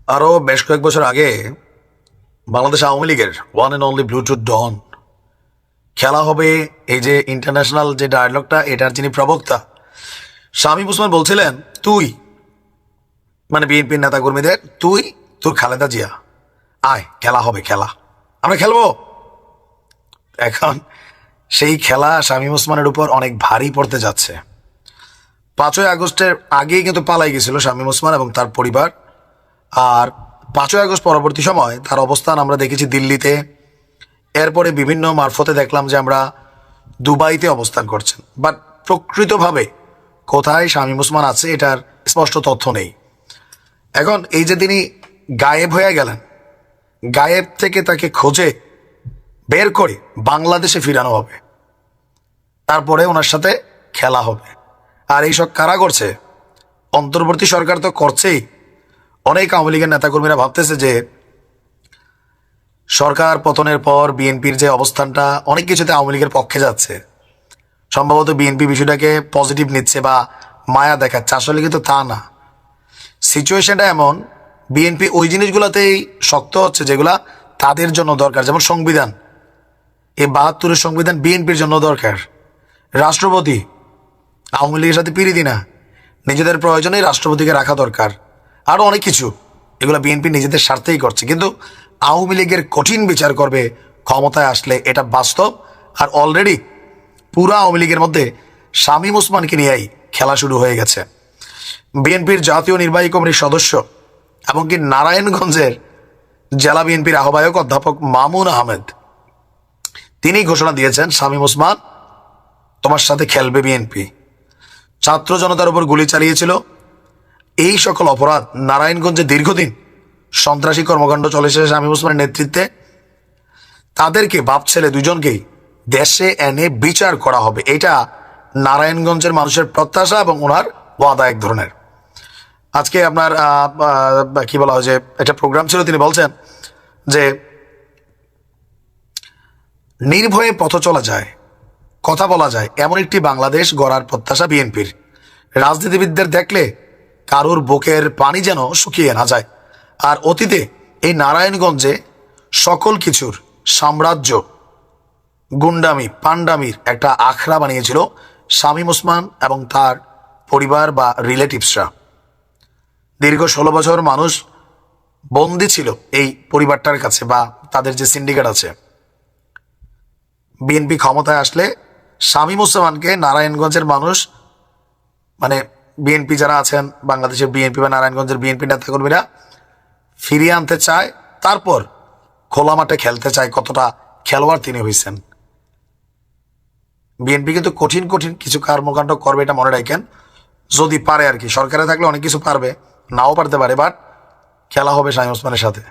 আরও বেশ কয়েক বছর আগে বাংলাদেশ আওয়ামী লীগের ওয়ান অ্যান্ড অনলি ব্লুটুথ ডন খেলা হবে, এই যে ইন্টারন্যাশনাল যে ডায়ালগটা, এটার যিনি প্রবক্তা শামীম ওসমান বলছিলেন, তুই মানে বিএনপির নেতা কর্মীদের, তুই তোর খালেদা জিয়া আয়, খেলা হবে, খেলা আমরা খেলবো। এখন সেই খেলা শামীম ওসমানের উপর অনেক ভারী পড়তে যাচ্ছে। 5ই আগস্টের আগেই কিন্তু পালাই গেছিল শামীম ওসমান এবং তার পরিবার। আর 5ই আগস্ট পরবর্তী সময় তার অবস্থান আমরা দেখেছি দিল্লিতে, এরপরে বিভিন্ন মারফতে দেখলাম যে আমরা দুবাইতে অবস্থান করছেন, বাট প্রকৃতভাবে কোথায় শামীম ওসমান আছে এটার স্পষ্ট তথ্য নেই। এখন এই যে তিনি গায়েব হয়ে গেলেন, গায়েব থেকে তাকে খোঁজে বের করে বাংলাদেশে ফিরানো হবে, তারপরে ওনার সাথে খেলা হবে। আর এইসব কারা করছে? অন্তর্বর্তী সরকার তো করছেই। অনেক আওয়ামী লীগের নেতাকর্মীরা ভাবতেছে যে সরকার পতনের পর বিএনপির যে অবস্থানটা অনেক কিছুতে আওয়ামী লীগের পক্ষে যাচ্ছে, সম্ভবত বিএনপি বিষয়টাকে পজিটিভ নিচ্ছে বা মায়া দেখাচ্ছে। আসলে কিন্তু তা না। সিচুয়েশনটা এমন, বিএনপি ওই জিনিসগুলোতেই শক্ত হচ্ছে যেগুলা তাদের জন্য দরকার। যেমন সংবিধান, এই 72-এর সংবিধান বিএনপির জন্য দরকার। রাষ্ট্রপতি আওয়ামী লীগের সাথে পিরিতি না, নিজেদের প্রয়োজনেই রাষ্ট্রপতিকে রাখা দরকার। আরও অনেক কিছু, এগুলো বিএনপি নিজেদের স্বার্থেই করছে। কিন্তু আওয়ামী লীগের কঠিন বিচার করবে ক্ষমতায় আসলে, এটা বাস্তব। আর অলরেডি পুরো আওয়ামী লীগের মধ্যে শামীম ওসমানকে নিয়েই খেলা শুরু হয়ে গেছে। বিএনপির জাতীয় নির্বাহী কমিটির সদস্য এমনকি নারায়ণগঞ্জের জেলা বিএনপির আহ্বায়ক অধ্যাপক মামুন আহমেদ, তিনি ঘোষণা দিয়েছেন, শামীম ওসমান তোমার সাথে খেলবে বিএনপি। ছাত্র জনতার উপর গুলি চালিয়েছিল, এই সকল অপরাধ নারায়ণগঞ্জে দীর্ঘদিন সন্ত্রাসী কর্মকাণ্ড চলেছে শামীম ওসমানের নেতৃত্বে। তাদেরকে বাপ ছেলে দুজনকেই দেশে এনে বিচার করা হবে, এটা নারায়ণগঞ্জের মানুষের প্রত্যাশা এবং ওনার ওয়াদা এক ধরনের। আজকে আপনার কি বলা হয় যে একটা প্রোগ্রাম ছিল, তিনি বলছেন যে নির্ভয়ে পথ চলা যায়, কথা বলা যায়, এমন একটি বাংলাদেশ গড়ার প্রত্যাশা বিএনপির। রাজনীতিবিদদের দেখলে কারুর বুকের পানি যেন শুকিয়ে না যায়। আর অতীতে এই নারায়ণগঞ্জে সকল কিছুর সাম্রাজ্য, গুন্ডামি, পান্ডামির একটা আখড়া বানিয়েছিল শামীম ওসমান এবং তার পরিবার বা রিলেটিভসরা। দীর্ঘ 16 বছর মানুষ বন্দী ছিল এই পরিবারটার কাছে বা তাদের যে সিন্ডিকেট আছে। বিএনপি ক্ষমতায় আসলে শামীম ওসমানকে নারায়ণগঞ্জের মানুষ, মানে বিএনপি যারা আছেন বাংলাদেশের বিএনপি বা নারায়ণগঞ্জের বিএনপি নেতাকর্মীরা ফিরিয়ে আনতে চায়, তারপর খোলা মাঠে খেলতে চায়। কতটা খেলোয়াড় তিনি হয়েছেন। বিএনপি কিন্তু কঠিন কঠিন কিছু কর্মকাণ্ড করবে, এটা মনে রাখেন, যদি পারে আর কি। সরকারে থাকলে অনেক কিছু পারবে, নাও পারতে পারে, বাট খেলা হবে শামীম ওসমানের সাথে।